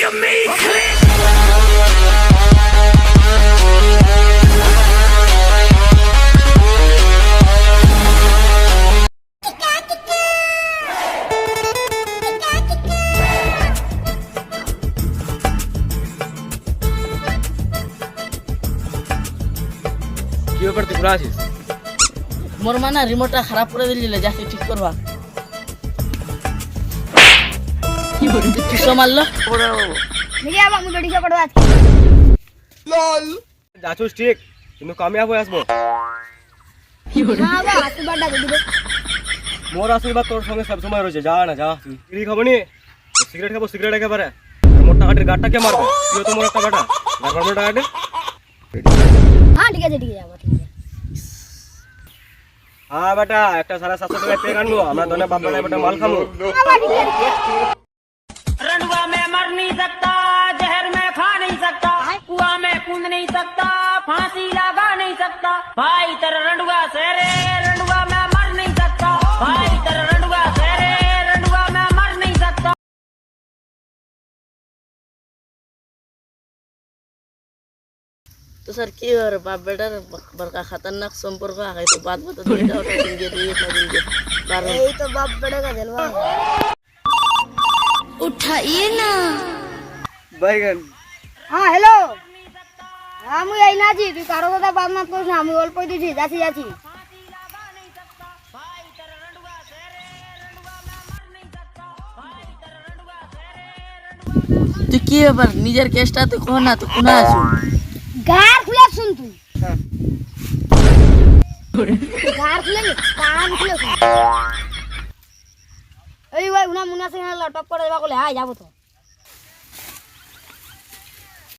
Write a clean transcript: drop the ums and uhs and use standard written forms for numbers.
কি ব্যাপার তুই ঘুরে আছিস? মোর মানে রিমোটটা খারাপ করে দিলি যাকে ঠিক করবা কিসো মারলো দেখি আবার আমি বেড়ি পড়া আছি যাচ্ছিস ঠিক কিন্তু কামিয়াব হয়ে আসবো। না বাবা আশীর্বাদটা দিয়ে দিবে মোর আশীর্বাদ তোর সঙ্গে সবসময় রয়েছে। যা না যা, তুই খাবো নি, সিগারেট খাবো, সিগারেট একেবারে। আর মোর টাকাটির গাড়টা কে মারবে? তুই তো মোর একটা বেটা গাড় মারবে টাকাটি। হ্যাঁ ঠিক আছে যাবো ঠিক আছে হ্যাঁ বেটা, একটা 750 টাকা পেয়ে আনবো, আমরা দোনে বাপ বেটা বেটা মাল খাবো। रंडुआ में मर नहीं सकता, जहर में खा नहीं सकता, कुआं में कूद नहीं सकता, फांसी लगा नहीं सकता, भाई तेरा रंडुआ शेरे, रंडुआ में मर नहीं सकता, भाई तेरा रंडुआ शेरे, रंडुआ में मर नहीं सकता। तो सर की और बाप बेटा बड़का खतरनाक संपर्क आ गई तो बात बता दो दिन के बारह এই তো বাপ বেড়ে কা জলवा उठाइए ना বাইগান হ্যাঁ হ্যালো আমি এই না জি তুই কারো কথা বাদ না করিস না আমি অল্পই দিছি যাচ্ছি যাচ্ছি তুই কি ব্যাপার নিজের কেসটা তো কহ না তো কোনা আছো গার খুলে শুন তুই গার খুলে কান খুলে শুন এই ভাই উনা মুনা সিং লটক করে দেবা কলে আয় যাবো তো